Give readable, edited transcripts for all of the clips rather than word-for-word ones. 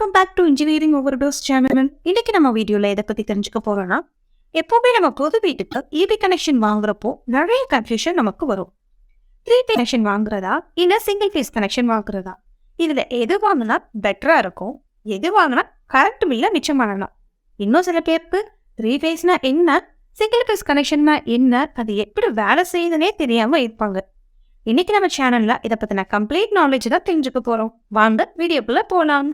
Welcome back to engineering overdose channel. இன்னைக்கு நம்ம வீடியோல எதை பத்தி தெரிஞ்சுக்க போறோம்னா, எப்பவுமே நம்ம பொது வீட்டுக்கு EB கனெக்ஷன் வாங்குறப்போ நிறைய கன்ஃபியூஷன் நமக்கு வரும். 3 கனெக்ஷன் வாங்குறதா இல்ல சிங்கிள் ஃபேஸ் கனெக்ஷன் வாங்குறதா, இதுல எது வாங்கினா பெட்டரா இருக்கும், எது வாங்கினா கரண்ட் பில்ல மிச்சம் பண்ணலாம். இன்னும் சில பேருக்கு 3 ஃபேஸ்னா என்ன, சிங்கிள் ஃபேஸ் கனெக்ஷன்னா என்ன, அது எப்படி வேலை செய்யுதுன்னே தெரியாம இருப்பாங்க. இன்னைக்கு நம்ம சேனல்ல இதை பத்தின கம்ப்ளீட் நாலேஜ் தான் தெரிஞ்சுக்க போறோம். வாங்க வீடியோக்குள்ள போலாம்.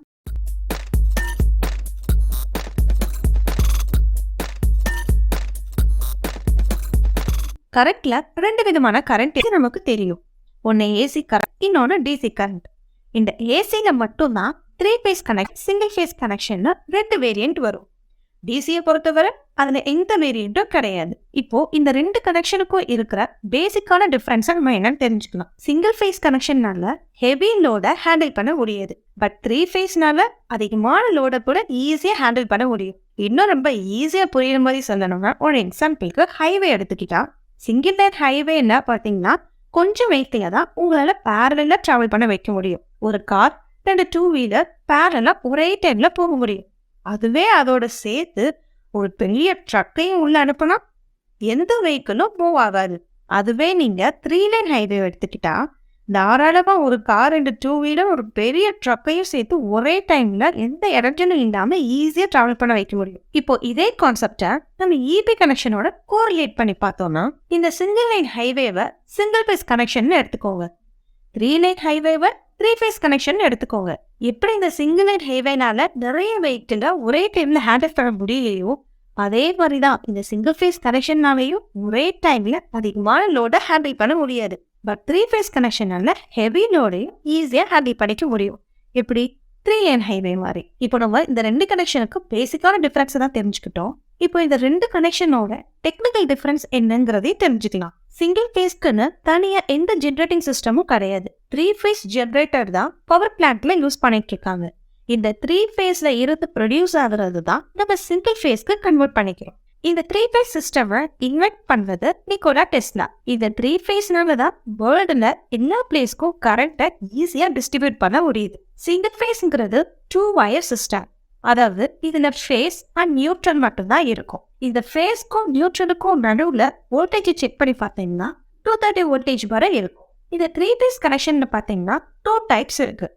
கரண்ட்ல 2 விதமான கரண்ட் நமக்கு தெரியும். ஒன்னு ஏசி கரண்ட், இன்னொன்னு டிசி கரண்ட். இந்த ஏசில மட்டும்தான் 3 face connect, single phase connection 2 variant வரும். டிசியை பொறுத்தவரை அதுல எந்த வேரியன்ட்டும் கிடையாது. இப்போ இந்த 2 கனெக்ஷனுக்கும் இருக்கிற பேசிக்கான டிஃபரன்ஸ் நம்ம என்னன்னு தெரிஞ்சுக்கலாம். சிங்கிள் ஃபேஸ் கனெக்ஷன்னால ஹெவி லோட ஹேண்டில் பண்ண முடியாது. பட் 3 ஃபேஸ்னால அதிகமான லோட கூட ஈஸியா ஹேண்டில் பண்ண முடியும். இன்னும் ரொம்ப ஈஸியா புரியுற மாதிரி சொல்லணும்னா, ஒரு எக்ஸாம்பிளுக்கு ஹைவே எடுத்துக்கிட்டா, சிங்கிள் லைன் ஹைவேன்னா பாத்தீங்கன்னா கொஞ்சம் வெயிட்டிங்க தான் உங்களால பேரலா டிராவல் பண்ண வைக்க முடியும். ஒரு கார் 2 2 வீலர் பேரலா ஒரே டைம்ல போக முடியும். அதுவே அதோட சேர்த்து ஒரு பெரிய ட்ரக்கையும் உள்ள அனுப்புனா எந்த வெஹிக்கிளும் மூவ் ஆகாது. அதுவே நீங்க 3 லைன் ஹைவே எடுத்துக்கிட்டா, தாராளமா ஒரு கார் 2 வீலர் ஒரு பெரிய ட்ரக்கையும் சேர்த்து ஒரே டைம்ல எந்த இடர்ஜனும் இல்லாம ஈஸியா டிராவல் பண்ண வைக்க முடியும். இப்போ இதே கான்செப்டை நம்ம EB கனெக்ஷனோட கோரிலேட் பண்ணி பார்த்தோம்னா, இந்த சிங்கிள் லைன் ஹைவேவை சிங்கிள் ஃபேஸ் கனெக்ஷன் எடுத்துக்கோங்க, 3 லைன் ஹைவேவை 3 ஃபேஸ் கனெக்ஷன் எடுத்துக்கோங்க. எப்படி இந்த சிங்கிள் லைன் ஹைவேனால நிறைய வெஹிக்கிள ஒரே டைம்ல ஹேண்டில் பண்ண முடியலையோ, அதே மாதிரிதான் இந்த சிங்கிள் ஃபேஸ் கனெக்ஷன்னாலையும் ஒரே டைம்ல அதிகமான லோட ஹேண்டில் பண்ண முடியாது. பட் 3 ஃபேஸ் கனெக்ஷனால ஹெவி லோடையும் ஈஸியா ஹேண்டில் பண்ணிக்க முடியும். எப்படி 3 லைன் ஹைவே மாதிரி. இப்போ நம்ம இந்த 2 கனெக்ஷனுக்கு பேசிக்கான டிஃபரன்ஸ் தான் தெரிஞ்சுக்கிட்டோம். இப்போ இந்த 2 கனெக்ஷனோட டெக்னிக்கல் டிஃபரன்ஸ் என்னங்கிறதையும் தெரிஞ்சுக்கலாம். சிங்கிள் ஃபேஸ்க்குன்னு தனியா எந்த ஜென்ரேட்டிங் சிஸ்டமும் கிடையாது. 3 ஃபேஸ் ஜென்ரேட்டர் தான் பவர் பிளான்ட்ல யூஸ் பண்ணிட்டு இருக்காங்க. இந்த 3 ஃபேஸ்ல இருந்து ப்ரொடியூஸ் ஆகுறது தான் நம்ம சிங்கிள் ஃபேஸ்க்கு கன்வெர்ட் பண்ணிக்கிறோம். இந்த 3 ஃபேஸ் சிஸ்டமை இன்வென்ட் பண்ணது நிக்கோலா டெஸ்லா. இந்த 3 ஃபேஸ்னால தான் வேர்ல்டுல எல்லா பிளேஸ்க்கும் கரண்ட்டை ஈஸியா டிஸ்ட்ரிபியூட் பண்ண முடியுது. சிங்கிள் ஃபேஸ்ங்கிறது 2 வயர் சிஸ்டம். அதாவது இதுல ஃபேஸ் அண்ட் நியூட்ரல் மட்டும்தான் இருக்கும். இந்த ஃபேஸ்க்கும் நியூட்ரலுக்கும் நடுவுல வோல்டேஜ் செக் பண்ணி பார்த்தீங்கன்னா 230 வோல்டேஜ் வரை இருக்கும். இந்த 3 ஃபேஸ் கனெக்ஷன் பார்த்தீங்கன்னா 2 டைப்ஸ் இருக்கு.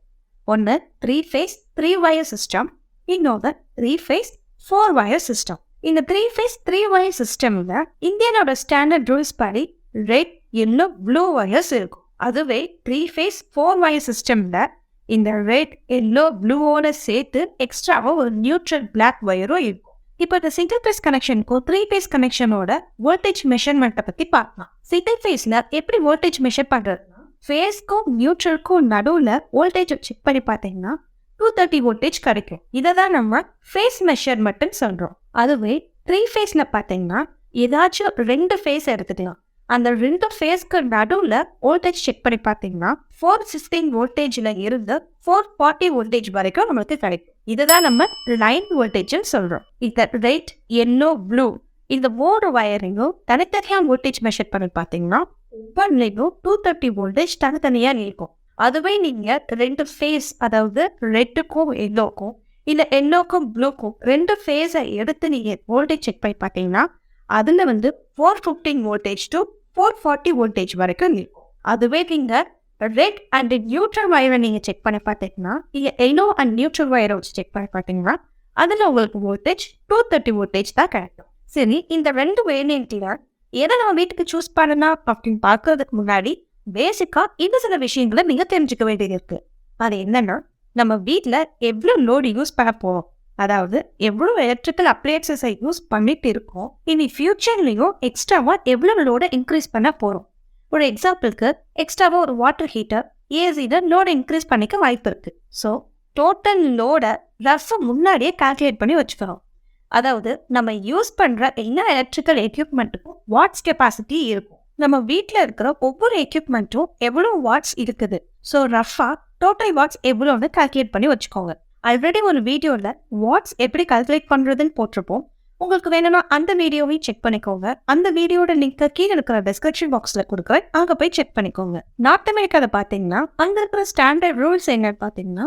ஒன்னு 3 ஃபேஸ் 3 வயர் சிஸ்டம், இன்னொன்று 3 ஃபேஸ் 4 வயர் சிஸ்டம். இந்த 3 ஃபேஸ் 3 வயர் சிஸ்டம்ல இந்தியனோட ஸ்டாண்டர்ட் ரூல்ஸ் படி ரெட், எல்லோ, ப்ளூ வயர்ஸ் இருக்கும். அதுவே 3 ஃபேஸ் 4 வயர் சிஸ்டம்ல இந்த ரெட், எல்லோ, ப்ளூவோட சேர்த்து எக்ஸ்ட்ராவா ஒரு நியூட்ரல் பிளாக் வயரும் இருக்கும். இப்போ இந்த சிங்கிள் ஃபேஸ் கனெக்ஷனுக்கும் 3 ஃபேஸ் கனெக்ஷனோட வோல்டேஜ் மெஷர்மெண்ட்டை பத்தி பார்க்கலாம். சிங்கிள் ஃபேஸ்ல எப்படி வோல்டேஜ் மெஷர் பண்றதுன்னா, ஃபேஸ்க்கும் நியூட்ரலுக்கும் நடுவுல வோல்டேஜ் செக் பண்ணி பார்த்தீங்கன்னா 230 வோல்டேஜ் கிடைக்கும். இதை தான் நம்ம ஃபேஸ் மெஷர்மெண்ட்னு சொல்றோம். அதுவே 3 ஃபேஸ்ல பார்த்தீங்கன்னா ஏதாச்சும் 2 ஃபேஸ் எடுத்துக்கலாம். அந்த 2 ஃபேஸ்க்கு நடுவுல வோல்டேஜ் செக் பண்ணி பார்த்தீங்கன்னா 416 வோல்டேஜ்ல இருந்து 440 வோல்டேஜ் வரைக்கும் நம்மளுக்கு கிடைக்கும். இதுதான் நம்ம லைன் வோல்டேஜ்னு சொல்றோம். இந்த ரெட், எல்லோ, ப்ளூ இந்த 3 வயரையும் தனித்தனியா வோல்டேஜ் மெஷர் பண்ணி பார்த்தீங்கன்னா ஒவ்வொன்றையும் 230 வோல்டேஜ் தனித்தனியா இருக்கும். அதுவே நீங்க 2 ஃபேஸ், அதாவது ரெட்டுக்கும் எல்லோக்கும் இல்ல எல்லோக்கும் ப்ளூக்கும் 2 ஃபேஸை எடுத்து நீங்க வோல்டேஜ் செக் பண்ணி பார்த்தீங்கன்னா அதுல 415 வோல்டேஜ் டு 440 வோல்டேஜ் வரைக்கும் இருக்கும். அதுவே நீங்க ரெட் அண்ட் நியூட்ரல் வயரை நீங்க செக் பண்ணி பார்த்தீங்கன்னா, நீங்க எல்லோ அண்ட் நியூட்ரல் வயரை வச்சு செக் பண்ணி பார்த்தீங்கன்னா அதுல உங்களுக்கு வோல்டேஜ் 230 வோல்டேஜ் தான் கிடைக்கும். சரி, இந்த 2 வேரியன்ட்ல எதை நம்ம வீட்டுக்கு சூஸ் பண்ணலாம் அப்படின்னு பார்க்கறதுக்கு முன்னாடி பேசிக்கா இன்னும் சில விஷயங்களை நீங்க தெரிஞ்சுக்க வேண்டியது இருக்கு. அது என்னன்னா, நம்ம வீட்டுல எவ்வளவு லோடு யூஸ் பண்ண போறோம், அதாவது எவ்வளவு எலக்ட்ரிக்கல் அப்ளையன்சஸை யூஸ் பண்ணிட்டு இருக்கோம், இனி ஃபியூச்சர்லயும் எக்ஸ்ட்ராவா எவ்வளவு லோட இன்க்ரீஸ் பண்ண போறோம். ஒரு எக்ஸாம்பிளுக்கு எக்ஸ்ட்ராவா ஒரு வாட்டர் ஹீட்டர், ஏசில லோட இன்க்ரீஸ் பண்ணிக்க வாய்ப்பு இருக்கு. ஸோ டோட்டல் லோட ரஃபா முன்னாடியே கால்குலேட் பண்ணி வச்சுக்கிறோம். அதாவது நம்ம யூஸ் பண்ற எல்லா எலக்ட்ரிக்கல் எக்யூப்மெண்ட்டுக்கும் வாட்ஸ் கெப்பாசிட்டி இருக்கும். நம்ம வீட்டில் இருக்கிற ஒவ்வொரு எக்யூப்மெண்ட்டும் எவ்வளோ வாட்ஸ் இருக்குது, ஸோ ரஃபா டோட்டல் வாட்ஸ் எவ்வளோன்னு கால்குலேட் பண்ணி வச்சுக்கோங்க. ஆல்ரெடி ஒரு வீடியோவில் வாட்ஸ் எப்படி கால்குலேட் பண்ணுறதுன்னு போட்டிருப்போம். உங்களுக்கு வேணும்னா அந்த வீடியோவையும் செக் பண்ணிக்கோங்க. அந்த வீடியோட லிங்க் கீழே இருக்கிற டிஸ்கிரிப்ஷன் பாக்ஸில் கொடுக்குறேன், அங்கே போய் செக் பண்ணிக்கோங்க. நார்த் அமெரிக்காவில் பார்த்தீங்கன்னா அங்கே இருக்கிற ஸ்டாண்டர்ட் ரூல்ஸ் என்னன்னு பார்த்தீங்கன்னா,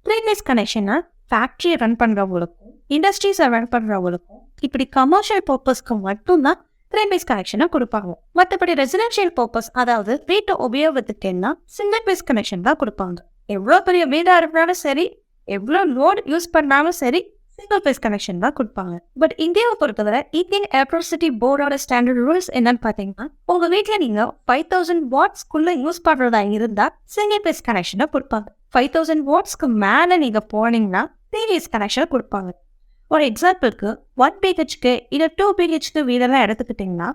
3 ஃபேஸ் கனெக்ஷனை ஃபேக்ட்ரியை ரன் பண்ணுறவங்களுக்கும் இண்டஸ்ட்ரீஸை ரன் பண்ணுறவங்களுக்கும் இப்படி கமர்ஷியல் பர்பஸ்க்கு மட்டும்தான் 3 phase கனெக்ஷனை கொடுப்பாங்க. மற்றபடி ரெசிடென்ஷியல் பர்பஸ், அதாவது வீட்டை உபயோகத்துக்குன்னா சிங்கிள் பேஸ் கனெக்ஷன் தான் கொடுப்பாங்க. எவ்வளோ பெரிய வீடாக இருந்தாலும் சரி, எவ்வளோ லோட் யூஸ் பண்ணாலும் சரி, சிங்கிள் பேஸ் கனெக்ஷன் தான் கொடுப்பாங்க. பட் இந்தியாவை பொறுத்தவரை இந்தியன் எலக்ட்ரிசிட்டி போர்டோட ஸ்டாண்டர்ட் ரூல்ஸ் என்னன்னு பார்த்தீங்கன்னா, உங்கள் வீட்டில் நீங்கள் 5000 வாட்ஸ்க்குள்ளே யூஸ் பண்ணுறதா இருந்தால் சிங்கிள் பேஸ் கனெக்ஷனை கொடுப்பாங்க. 5000 வாட்ஸ்க்கு மேலே நீங்கள் போனீங்கன்னா 3 phase கனெக்ஷனை கொடுப்பாங்க. ஒரு எக்ஸாம்பிளுக்கு 1 BHக்கு இல்லை 2 BHக்கு வீடெல்லாம் எடுத்துக்கிட்டிங்கன்னா,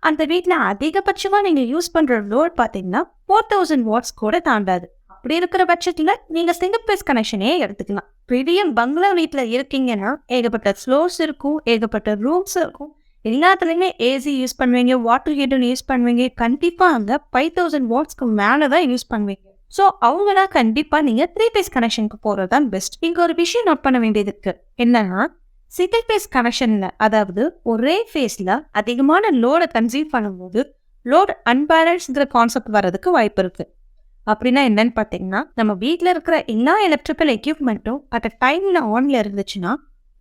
அந்த வீட்டில் அதிகபட்சமாக நீங்கள் யூஸ் பண்ணுற லோட் பார்த்தீங்கன்னா 4000 வாட்ஸ் கூட தாண்டாது. அப்படி இருக்கிற பட்சத்தில் நீங்கள் சிங்கிள் பேஸ் கனெக்ஷனே எடுத்துக்கலாம். பெரிய பங்களா வீட்டில் இருக்கீங்கன்னா ஏகப்பட்ட ஃப்ளோர்ஸ் இருக்கும், ஏகப்பட்ட ரூம்ஸ் இருக்கும், எல்லாத்துலேயுமே ஏசி யூஸ் பண்ணுவீங்க, வாட்டர் ஹீட்டர் யூஸ் பண்ணுவீங்க. கண்டிப்பாக அங்கே 5000 வாட்ஸ்க்கு மேலே தான் யூஸ் பண்ணுவீங்க. ஸோ அவங்களாம் கண்டிப்பாக நீங்கள் 3 phase கனெக்ஷனுக்கு போகிறது தான் பெஸ்ட். இங்கே ஒரு விஷயம் நோட் பண்ண வேண்டியது இருக்கு. என்னன்னா, சிங்கிள் பேஸ் கனெக்ஷனில், அதாவது ஒரே ஃபேஸில் அதிகமான லோடை கன்சியூம் பண்ணும்போது லோட் அன்பேலன்ஸ்ங்கிற கான்செப்ட் வர்றதுக்கு வாய்ப்பு இருக்குது. அப்படின்னா என்னன்னு பார்த்தீங்கன்னா, நம்ம வீட்டில் இருக்கிற எல்லா எலக்ட்ரிக்கல் எக்யூப்மெண்ட்டும் அட் அ டைமில் ஆனில் இருந்துச்சுன்னா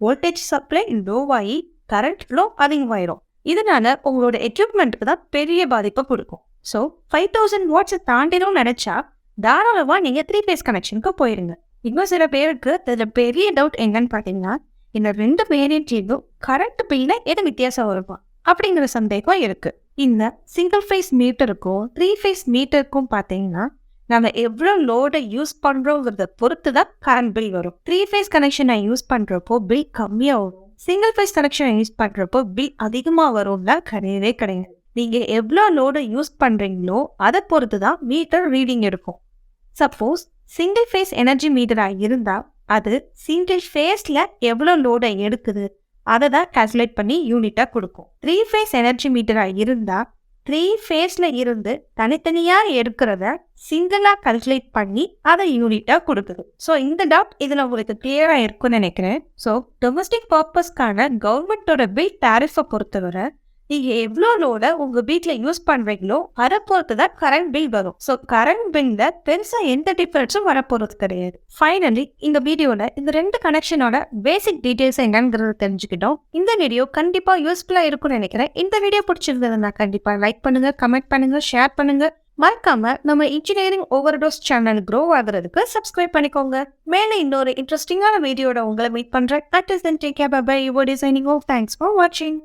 வோல்டேஜ் சப்ளை லோவாகி கரண்ட் ஃப்ளோ அதிகமாயிரும். இதனால உங்களோட எக்யூப்மெண்ட்டுக்கு தான் பெரிய பாதிப்பை கொடுக்கும். ஸோ 5000 வாட்ஸை தாண்டிடும் நினச்சா தாராளமாக நீங்கள் 3 phase கனெக்ஷனுக்கு போயிருங்க. இன்னும் சில பேருக்கு இதில் பெரிய டவுட் என்னன்னு பார்த்தீங்கன்னா, இந்த 2 வேரியன்ட்லேயும் கரண்ட் பில்ல எது வித்தியாசம் வருமா அப்படிங்கிற சந்தேகம் இருக்கு. இந்த சிங்கிள் ஃபேஸ் மீட்டருக்கும் 3 phase மீட்டருக்கும் பார்த்தீங்கன்னா, நம்ம எவ்வளோ லோடை யூஸ் பண்ணுறோங்கிறத பொறுத்து தான் கரண்ட் பில் வரும். 3 phase கனெக்ஷனை யூஸ் பண்ணுறப்போ பில் கம்மியாக வரும், சிங்கிள் ஃபேஸ் கனெக்ஷனை யூஸ் பண்ணுறப்போ பில் அதிகமாக வரும்னா கிடையவே கிடையாது. நீங்கள் எவ்வளோ லோடை யூஸ் பண்ணுறீங்களோ அதை பொறுத்து தான் மீட்டர் ரீடிங் எடுக்கும். சப்போஸ் சிங்கிள் ஃபேஸ் எனர்ஜி மீட்டராக இருந்தால் அது சிங்கிள் ஃபேஸில் எவ்வளோ லோடை எடுக்குது அதை தான் கால்குலேட் பண்ணி யூனிட்டாக கொடுக்கும். 3 phase எனர்ஜி மீட்டராக இருந்தால் 3 phaseல இருந்து தனித்தனியாக எடுக்கிறத சிங்கிளாக கால்குலேட் பண்ணி அதை யூனிட்டாக கொடுக்குது. ஸோ இந்த டவுட் இதில் உங்களுக்கு கிளியராக இருக்குன்னு நினைக்கிறேன். ஸோ டொமஸ்டிக் பர்பஸ்க்கான கவர்மெண்ட்டோட பில் டேரிஃபை பொறுத்தவரை நீங்கள் எவ்வளோ லோட உங்கள் வீட்டில் யூஸ் பண்ணுறீங்களோ அதை பொறுத்து தான் கரண்ட் பில் வரும். ஸோ கரண்ட் பில்லில் பெருசாக எந்த டிஃபரன்ஸும் வரப்போகிறது கிடையாது. ஃபைனலி இந்த வீடியோவில் இந்த 2 கனெக்ஷனோட பேசிக் டீட்டெயில்ஸ் என்னங்கிறத தெரிஞ்சுக்கிட்டோம். இந்த வீடியோ கண்டிப்பாக யூஸ்ஃபுல்லாக இருக்கும்னு நினைக்கிறேன். இந்த வீடியோ பிடிச்சிருந்ததுன்னா கண்டிப்பாக லைக் பண்ணுங்கள், கமெண்ட் பண்ணுங்கள், ஷேர் பண்ணுங்கள். மறக்காம நம்ம இன்ஜினியரிங் ஓவர்டோஸ் சேனல் க்ரோ ஆகுறதுக்கு சப்ஸ்கிரைப் பண்ணிக்கோங்க. மேலே இன்னொரு இன்ட்ரெஸ்டிங்கான வீடியோட உங்களை மீட் பண்ணுறேன். Until then, take care, bye bye. EOD signing off. Thanks for watching.